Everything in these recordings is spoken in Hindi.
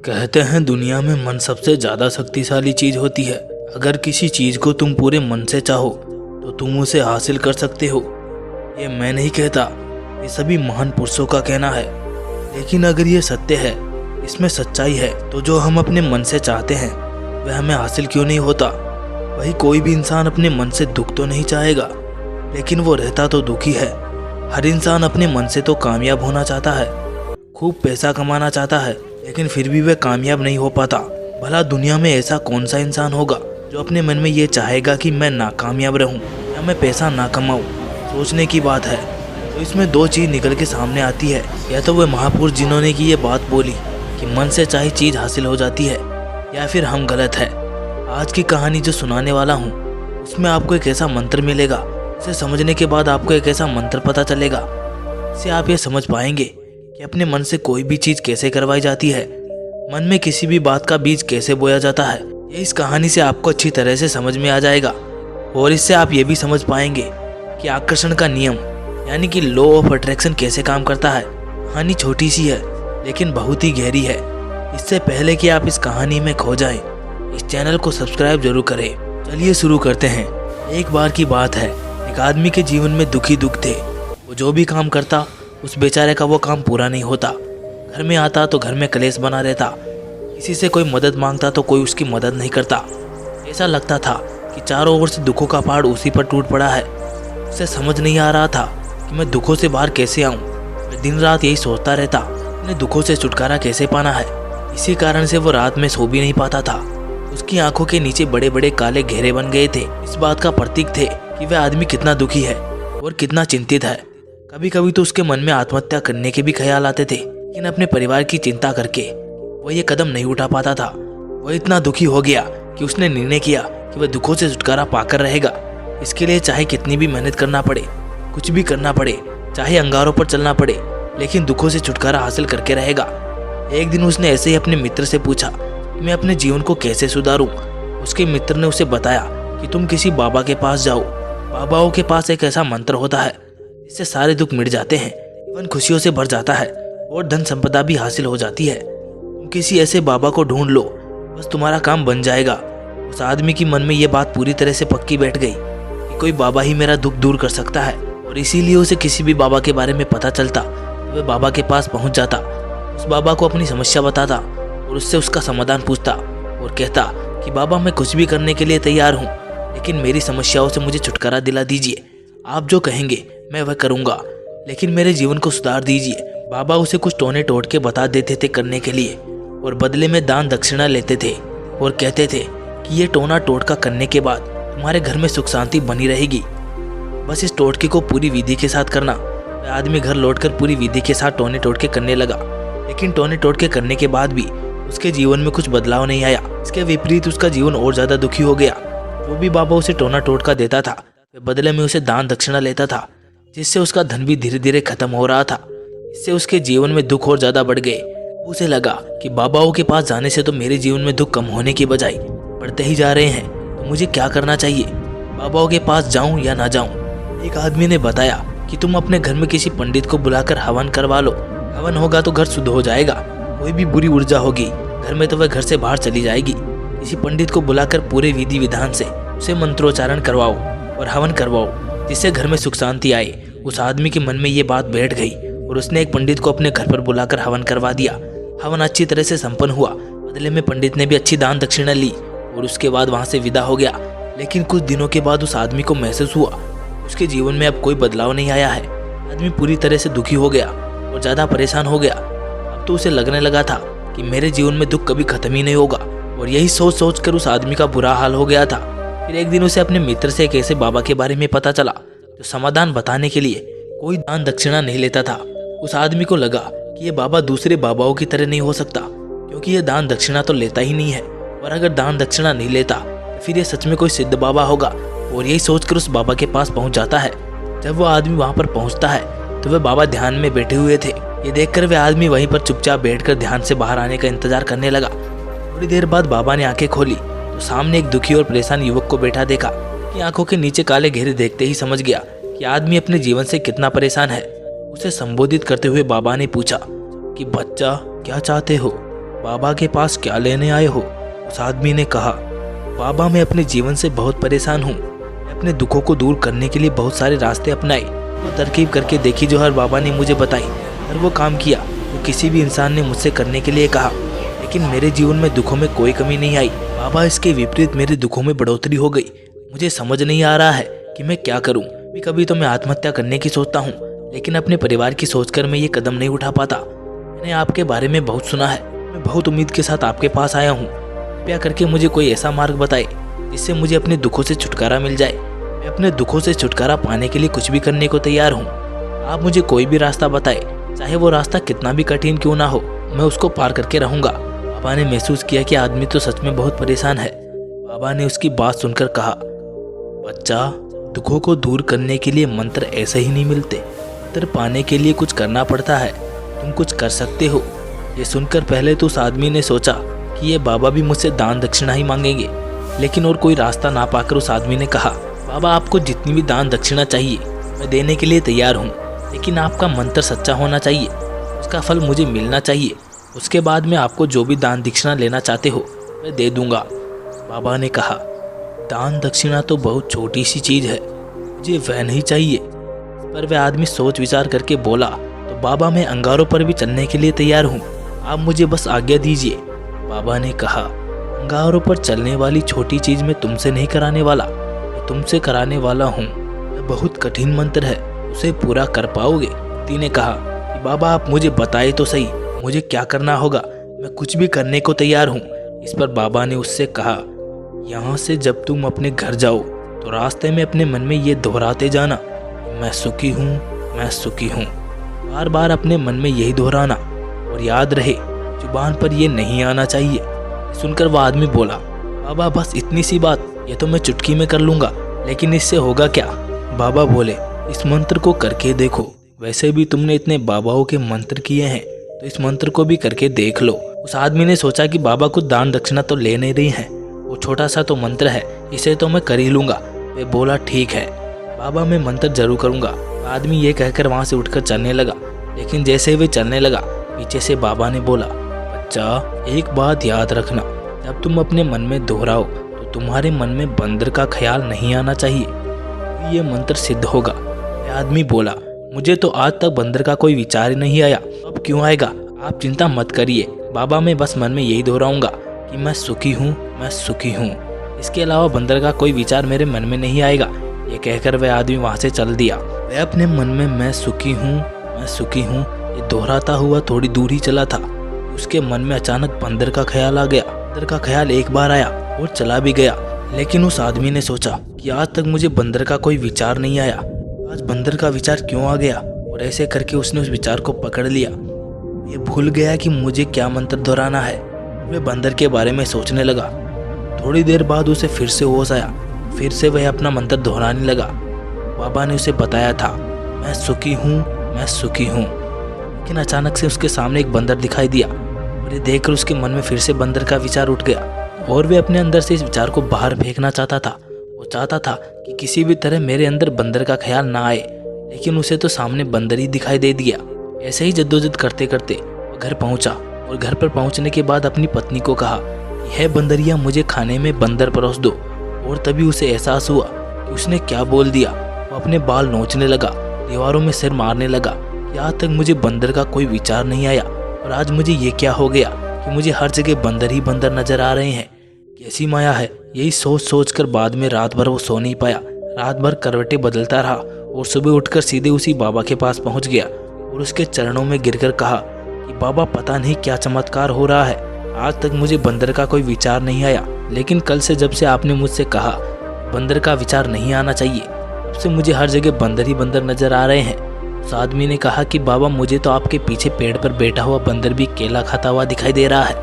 कहते हैं दुनिया में मन सबसे ज्यादा शक्तिशाली चीज होती है। अगर किसी चीज को तुम पूरे मन से चाहो तो तुम उसे हासिल कर सकते हो। ये मैं नहीं कहता, ये सभी महान पुरुषों का कहना है। लेकिन अगर ये सत्य है, इसमें सच्चाई है, तो जो हम अपने मन से चाहते हैं वह हमें हासिल क्यों नहीं होता। वही कोई भी इंसान अपने मन से दुख तो नहीं चाहेगा, लेकिन वो रहता तो दुखी है। हर इंसान अपने मन से तो कामयाब होना चाहता है, खूब पैसा कमाना चाहता है, लेकिन फिर भी वह कामयाब नहीं हो पाता। भला दुनिया में ऐसा कौन सा इंसान होगा जो अपने मन में ये चाहेगा कि मैं नाकामयाब रहूं या मैं पैसा ना कमाऊं। सोचने की बात है। तो इसमें दो चीज़ निकल के सामने आती है। या तो वह महापुरुष जिन्होंने की ये बात बोली कि मन से चाहे चीज़ हासिल हो जाती है, या फिर हम गलत है। आज की कहानी जो सुनाने वाला हूँ उसमें आपको एक ऐसा मंत्र मिलेगा, उसे समझने के बाद आपको एक ऐसा मंत्र पता चलेगा, इससे आप ये समझ पाएंगे कि अपने मन से कोई भी चीज़ कैसे करवाई जाती है, मन में किसी भी बात का बीज कैसे बोया जाता है। ये इस कहानी से आपको अच्छी तरह से समझ में आ जाएगा। और इससे आप ये भी समझ पाएंगे कि आकर्षण का नियम यानी कि लॉ ऑफ अट्रैक्शन कैसे काम करता है। कहानी छोटी सी है लेकिन बहुत ही गहरी है। इससे पहले कि आप इस कहानी में खो जाएं, इस चैनल को सब्सक्राइब जरूर करें। चलिए शुरू करते हैं। एक बार की बात है, एक आदमी के जीवन में दुखी दुख थे। वो जो भी काम करता उस बेचारे का वो काम पूरा नहीं होता। घर में आता तो घर में कलेश बना रहता, किसी से कोई मदद मांगता तो कोई उसकी मदद नहीं करता। ऐसा लगता था कि चारों ओर से दुखों का पहाड़ उसी पर टूट पड़ा है। उसे समझ नहीं आ रहा था कि मैं दुखों से बाहर कैसे आऊं। मैं दिन रात यही सोचता रहता, इन्हें दुखों से छुटकारा कैसे पाना है। इसी कारण से वो रात में सो भी नहीं पाता था। उसकी आंखों के नीचे बड़े बड़े काले घेरे बन गए थे। इस बात का प्रतीक थे कि वह आदमी कितना दुखी है और कितना चिंतित है। कभी कभी तो उसके मन में आत्महत्या करने के भी ख्याल आते थे, लेकिन अपने परिवार की चिंता करके वह ये कदम नहीं उठा पाता था। वह इतना दुखी हो गया कि उसने निर्णय किया कि वह दुखों से छुटकारा पाकर रहेगा। इसके लिए चाहे कितनी भी मेहनत करना पड़े, कुछ भी करना पड़े, चाहे अंगारों पर चलना पड़े, लेकिन दुखों से छुटकारा हासिल करके रहेगा। एक दिन उसने ऐसे ही अपने मित्र से पूछा कि मैं अपने जीवन को कैसे सुधारूं। उसके मित्र ने उसे बताया कि तुम किसी बाबा के पास जाओ। बाबाओं के पास एक ऐसा मंत्र होता है इससे सारे दुख मिट जाते हैं, जीवन खुशियों से भर जाता है और धन संपदा भी हासिल हो जाती है। तुम किसी ऐसे बाबा को ढूंढ लो, बस तुम्हारा काम बन जाएगा। उस आदमी की मन में ये बात पूरी तरह से पक्की बैठ गई कि कोई बाबा ही मेरा दुख दूर कर सकता है, और इसीलिए उसे किसी भी बाबा के बारे में पता चलता तो वह बाबा के पास पहुंच जाता, उस बाबा को अपनी समस्या बताता और उससे उसका समाधान पूछता और कहता कि बाबा मैं कुछ भी करने के लिए तैयार हूँ, लेकिन मेरी समस्याओं से मुझे छुटकारा दिला दीजिए। आप जो कहेंगे मैं वह करूँगा, लेकिन मेरे जीवन को सुधार दीजिए। बाबा उसे कुछ टोने टोट के बता देते थे करने के लिए, और बदले में दान दक्षिणा लेते थे और कहते थे कि ये टोना टोटका करने के बाद तुम्हारे घर में सुख शांति बनी रहेगी। बस इस टोटके को पूरी विधि के साथ करना। वह आदमी घर लौटकर पूरी विधि के साथ टोने टोटके करने लगा, लेकिन टोने टोटके करने के बाद भी उसके जीवन में कुछ बदलाव नहीं आया। इसके विपरीत उसका जीवन और ज्यादा दुखी हो गया। जो भी बाबा उसे टोना टोटका देता था वह बदले में उसे दान दक्षिणा लेता था, जिससे उसका धन भी धीरे धीरे खत्म हो रहा था। इससे उसके जीवन में दुख और ज्यादा बढ़ गए। उसे लगा कि बाबाओं के पास जाने से तो मेरे जीवन में दुख कम होने की बजाय बढ़ते ही जा रहे हैं, तो मुझे क्या करना चाहिए, बाबाओं के पास जाऊं या ना जाऊं। एक आदमी ने बताया कि तुम अपने घर में किसी पंडित को बुलाकर हवन करवा लो। हवन होगा तो घर शुद्ध हो जाएगा, कोई भी बुरी ऊर्जा होगी घर में तो वह घर से बाहर चली जाएगी। किसी पंडित को बुलाकर पूरे विधि विधान से उसे मंत्रोच्चारण करवाओ और हवन करवाओ, जिससे घर में सुख शांति आए। उस आदमी के मन में ये बात बैठ गई और उसने एक पंडित को अपने घर पर बुलाकर हवन करवा दिया। हवन अच्छी तरह से संपन्न हुआ। बदले में पंडित ने भी अच्छी दान दक्षिणा ली और उसके बाद वहां से विदा हो गया। लेकिन कुछ दिनों के बाद उस आदमी को महसूस हुआ उसके जीवन में अब कोई बदलाव नहीं आया है। आदमी पूरी तरह से दुखी हो गया और ज्यादा परेशान हो गया। अब तो उसे लगने लगा था कि मेरे जीवन में दुख कभी खत्म ही नहीं होगा, और यही सोच सोच कर उस आदमी का बुरा हाल हो गया था। फिर एक दिन उसे अपने मित्र से एक ऐसे बाबा के बारे में पता चला जो समाधान बताने के लिए कोई दान दक्षिणा नहीं लेता था। उस आदमी को लगा कि ये बाबा दूसरे बाबाओं की तरह नहीं हो सकता, क्योंकि ये दान दक्षिणा तो लेता ही नहीं है, और अगर दान दक्षिणा नहीं लेता तो फिर ये सच में कोई सिद्ध बाबा होगा। और यही सोचकर उस बाबा के पास पहुंच जाता है। जब वो आदमी वहां पर पहुंचता है तो वह बाबा ध्यान में बैठे हुए थे। ये देखकर वह आदमी वहीं पर चुपचाप बैठकर ध्यान से बाहर आने का इंतजार करने लगा। थोड़ी देर बाद बाबा ने आंखें खोली तो सामने एक दुखी और परेशान युवक को बैठा देखा। कि आंखों के नीचे काले घेरे देखते ही समझ गया कि आदमी अपने जीवन से कितना परेशान है। उसे संबोधित करते हुए बाबा ने पूछा कि बच्चा क्या चाहते हो। बाबा के पास क्या लेने आए हो? उस आदमी ने कहा, बाबा मैं अपने जीवन से बहुत परेशान हूँ। मैं अपने दुखों को दूर करने के लिए बहुत सारे रास्ते अपनाए, वो तरकीब करके देखी जो हर बाबा ने मुझे बताई, और वो काम किया जो किसी भी इंसान ने मुझसे करने के लिए कहा, लेकिन मेरे जीवन में दुखों में कोई कमी नहीं आई। बाबा इसके विपरीत मेरे दुखों में बढ़ोतरी हो गई। मुझे समझ नहीं आ रहा है कि मैं क्या करूं। कभी तो मैं आत्महत्या करने की सोचता हूं, लेकिन अपने परिवार की सोचकर मैं ये कदम नहीं उठा पाता। मैंने आपके बारे में बहुत सुना है, मैं बहुत उम्मीद के साथ आपके पास आया हूँ। कृपया करके मुझे कोई ऐसा मार्ग बताए जिससे मुझे अपने दुखों से छुटकारा मिल जाए। मैं अपने दुखों से छुटकारा पाने के लिए कुछ भी करने को तैयार हूँ। आप मुझे कोई भी रास्ता बताए, चाहे वो रास्ता कितना भी कठिन क्यों ना हो, मैं उसको पार करके रहूंगा। बाबा ने महसूस किया कि आदमी तो सच में बहुत परेशान है। बाबा ने उसकी बात सुनकर कहा, बच्चा, दुखों को दूर करने के लिए मंत्र ऐसे ही नहीं मिलते। मंत्र पाने के लिए कुछ करना पड़ता है। तुम कुछ कर सकते हो। ये सुनकर पहले तो उस आदमी ने सोचा कि ये बाबा भी मुझसे दान दक्षिणा ही मांगेंगे, लेकिन और कोई रास्ता ना पाकर उस आदमी ने कहा, बाबा आपको जितनी भी दान दक्षिणा चाहिए मैं देने के लिए तैयार हूँ, लेकिन आपका मंत्र सच्चा होना चाहिए, उसका फल मुझे मिलना चाहिए। उसके बाद में आपको जो भी दान दक्षिणा लेना चाहते हो मैं दे दूंगा। बाबा ने कहा, दान दक्षिणा तो बहुत छोटी सी चीज़ है, मुझे वह नहीं चाहिए। पर वह आदमी सोच विचार करके बोला, तो बाबा मैं अंगारों पर भी चलने के लिए तैयार हूँ, आप मुझे बस आज्ञा दीजिए। बाबा ने कहा, अंगारों पर चलने वाली छोटी चीज़ मैं तुमसे नहीं कराने वाला, मैं तुमसे कराने वाला हूँ। यह बहुत कठिन मंत्र है, उसे पूरा कर पाओगे? व्यक्ति ने कहा कि बाबा आप मुझे बताए तो सही, मुझे क्या करना होगा, मैं कुछ भी करने को तैयार हूँ। इस पर बाबा ने उससे कहा, यहाँ से जब तुम अपने घर जाओ तो रास्ते में अपने मन में ये दोहराते जाना, मैं सुखी हूँ, मैं सुखी हूँ। बार बार अपने मन में यही दोहराना, और याद रहे जुबान पर यह नहीं आना चाहिए। सुनकर वह आदमी बोला, बाबा बस इतनी सी बात, ये तो मैं चुटकी में कर लूँगा, लेकिन इससे होगा क्या? बाबा बोले, इस मंत्र को करके देखो। वैसे भी तुमने इतने बाबाओं के मंत्र किए हैं, तो इस मंत्र को भी करके देख लो। उस आदमी ने सोचा कि बाबा कुछ दान दक्षिणा तो ले नहीं रही हैं, वो छोटा सा तो मंत्र है, इसे तो मैं कर ही लूँगा। वे बोला, ठीक है बाबा मैं मंत्र जरूर करूँगा। आदमी ये कहकर वहाँ से उठकर चलने लगा, लेकिन जैसे ही वे चलने लगा पीछे से बाबा ने बोला, बच्चा एक बात याद रखना, जब तुम अपने मन में दोहराओ तो तुम्हारे मन में बंदर का ख्याल नहीं आना चाहिए, तो ये मंत्र सिद्ध होगा। वह आदमी बोला, मुझे तो आज तक बंदर का कोई विचार ही नहीं आया, अब क्यों आएगा? आप चिंता मत करिए बाबा, मैं बस मन में यही दोहराऊंगा कि मैं सुखी हूँ, मैं सुखी हूँ। इसके अलावा बंदर का कोई विचार मेरे मन में नहीं आएगा। ये कहकर वह आदमी वहाँ से चल दिया। वह अपने मन में मैं सुखी हूँ, मैं सुखी हूँ ये दोहराता हुआ थोड़ी दूर ही चला था। उसके मन में अचानक बंदर का ख्याल आ गया। बंदर का ख्याल एक बार आया और चला भी गया, लेकिन उस आदमी ने सोचा कि आज तक मुझे बंदर का कोई विचार नहीं आया, आज बंदर का विचार क्यों आ गया? और ऐसे करके उसने उस विचार को पकड़ लिया। ये भूल गया कि मुझे क्या मंत्र दोहराना है। वह बंदर के बारे में सोचने लगा। थोड़ी देर बाद उसे फिर से होश आया, फिर से वह अपना मंत्र दोहराने लगा। बाबा ने उसे बताया था, मैं सुखी हूँ, मैं सुखी हूँ। लेकिन अचानक से उसके सामने एक बंदर दिखाई दिया, और ये देखकर उसके मन में फिर से बंदर का विचार उठ गया, और वे अपने अंदर से इस विचार को बाहर फेंकना चाहता था। वो चाहता था कि किसी भी तरह मेरे अंदर बंदर का ख्याल ना आए, लेकिन उसे तो सामने बंदर ही दिखाई दे दिया। ऐसे ही जद्दोजहद करते करते वो घर पहुंचा, और घर पर पहुंचने के बाद अपनी पत्नी को कहा, यह बंदरिया मुझे खाने में बंदर परोस दो। और तभी उसे एहसास हुआ कि उसने क्या बोल दिया। वो अपने बाल नोचने लगा, दीवारों में सिर मारने लगा कि आज तक मुझे बंदर का कोई विचार नहीं आया, और आज मुझे ये क्या हो गया कि मुझे हर जगह बंदर ही बंदर नजर आ रहे हैं। कैसी माया है? यही सोच सोच कर बाद में रात भर वो सो नहीं पाया। रात भर करवटें बदलता रहा, और सुबह उठकर सीधे उसी बाबा के पास पहुंच गया, और उसके चरणों में गिरकर कहा कि बाबा पता नहीं क्या चमत्कार हो रहा है, आज तक मुझे बंदर का कोई विचार नहीं आया, लेकिन कल से जब से आपने मुझसे कहा बंदर का विचार नहीं आना चाहिए, तब से मुझे हर जगह बंदर ही बंदर नजर आ रहे हैं। उस आदमी ने कहा कि बाबा मुझे तो आपके पीछे पेड़ पर बैठा हुआ बंदर भी केला खाता हुआ दिखाई दे रहा है,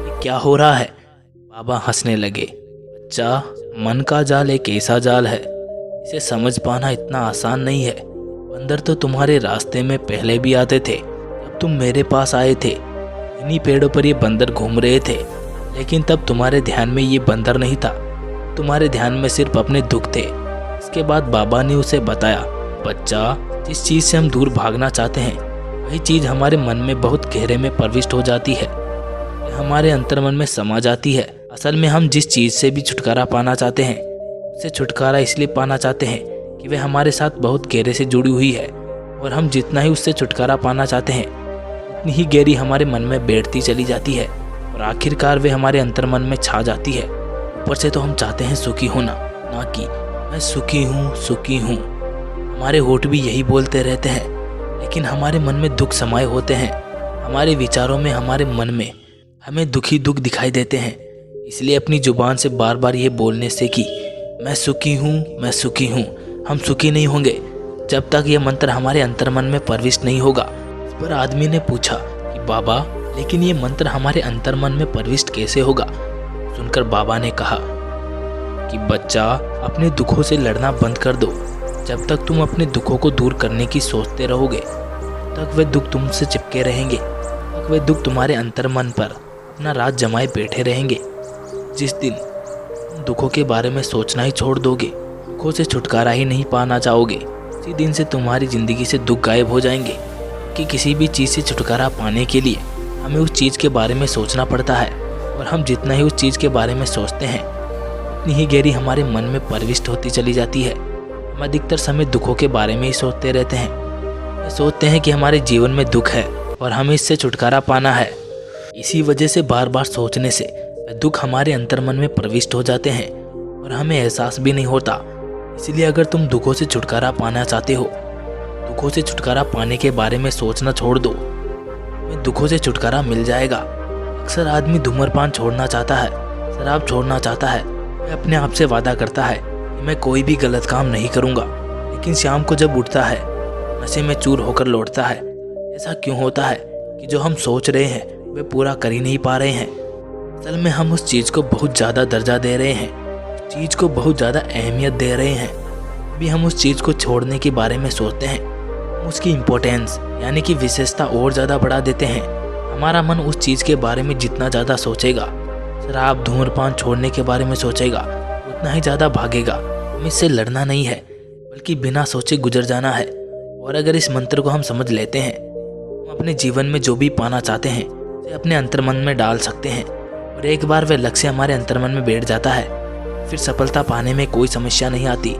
ये क्या हो रहा है? बाबा हंसने लगे, बच्चा मन का जाल एक ऐसा जाल है, इसे समझ पाना इतना आसान नहीं है। बंदर तो तुम्हारे रास्ते में पहले भी आते थे, जब तुम मेरे पास आए थे इन्हीं पेड़ों पर ये बंदर घूम रहे थे, लेकिन तब तुम्हारे ध्यान में ये बंदर नहीं था, तुम्हारे ध्यान में सिर्फ अपने दुख थे। इसके बाद बाबा ने उसे बताया, बच्चा जिस चीज़ से हम दूर भागना चाहते हैं वही चीज़ हमारे मन में बहुत गहरे में प्रविष्ट हो जाती है, हमारे अंतर्मन में समा जाती है। असल में हम जिस चीज़ से भी छुटकारा पाना चाहते हैं, उससे छुटकारा इसलिए पाना चाहते हैं कि वह हमारे साथ बहुत गहरे से जुड़ी हुई है, और हम जितना ही उससे छुटकारा पाना चाहते हैं उतनी ही गहरी हमारे मन में बैठती चली जाती है, और आखिरकार वे हमारे अंतर्मन में छा जाती है। ऊपर से तो हम चाहते हैं सुखी होना, ना कि मैं सुखी हूँ सुखी हूँ। हमारे होठ भी यही बोलते रहते हैं, लेकिन हमारे मन में दुख समाये होते हैं। हमारे विचारों में, हमारे मन में हमें दुखी दुख दिखाई देते हैं। इसलिए अपनी जुबान से बार बार ये बोलने से कि मैं सुखी हूँ मैं सुखी हूँ, हम सुखी नहीं होंगे जब तक ये मंत्र हमारे अंतर्मन में प्रविष्ट नहीं होगा। इस पर आदमी ने पूछा कि बाबा, लेकिन ये मंत्र हमारे अंतर्मन में प्रविष्ट कैसे होगा? सुनकर बाबा ने कहा कि बच्चा, अपने दुखों से लड़ना बंद कर दो। जब तक तुम अपने दुखों को दूर करने की सोचते रहोगे तक वे दुख तुमसे चिपके रहेंगे, तक वे दुख तुम्हारे अंतर्मन पर अपना राज जमाए बैठे रहेंगे। जिस दिन तुम दुखों के बारे में सोचना ही छोड़ दोगे, दुखों से छुटकारा ही नहीं पाना चाहोगे, उसी दिन से तुम्हारी ज़िंदगी से दुख गायब हो जाएंगे। कि किसी भी चीज़ से छुटकारा पाने के लिए हमें उस चीज़ के बारे में सोचना पड़ता है, और हम जितना ही उस चीज़ के बारे में सोचते हैं उतनी ही गहरी हमारे मन में प्रविष्ट होती चली जाती है। हम अधिकतर समय दुखों के बारे में ही सोचते रहते हैं। सोचते हैं कि हमारे जीवन में दुख है और हमें इससे छुटकारा पाना है। इसी वजह से बार बार सोचने से दुख हमारे अंतर्मन में प्रविष्ट हो जाते हैं और हमें एहसास भी नहीं होता। इसलिए अगर तुम दुखों से छुटकारा पाना चाहते हो, दुखों से छुटकारा पाने के बारे में सोचना छोड़ दो, तुम्हें दुखों से छुटकारा मिल जाएगा। अक्सर आदमी धूम्रपान छोड़ना चाहता है, शराब छोड़ना चाहता है, वह अपने आप से वादा करता है कि मैं कोई भी गलत काम नहीं करूँगा, लेकिन शाम को जब उठता है नशे में चूर होकर लौटता है। ऐसा क्यों होता है कि जो हम सोच रहे हैं वे पूरा कर ही नहीं पा रहे हैं? असल में हम उस चीज़ को बहुत ज़्यादा दर्जा दे रहे हैं, उस चीज़ को बहुत ज़्यादा अहमियत दे रहे हैं। अभी हम उस चीज़ को छोड़ने के बारे में सोचते हैं, हम उसकी इम्पोर्टेंस यानी कि विशेषता और ज़्यादा बढ़ा देते हैं। हमारा मन उस चीज़ के बारे में जितना ज़्यादा सोचेगा, शराब धूम्रपान छोड़ने के बारे में सोचेगा, उतना ही ज़्यादा भागेगा। हमें इससे लड़ना नहीं है, बल्कि बिना सोचे गुजर जाना है। और अगर इस मंत्र को हम समझ लेते हैं, हम अपने जीवन में जो भी पाना चाहते हैं उसे अपने अंतर्मन में डाल सकते हैं, और एक बार वह लक्ष्य हमारे अंतर्मन में बैठ जाता है, फिर सफलता पाने में कोई समस्या नहीं आती।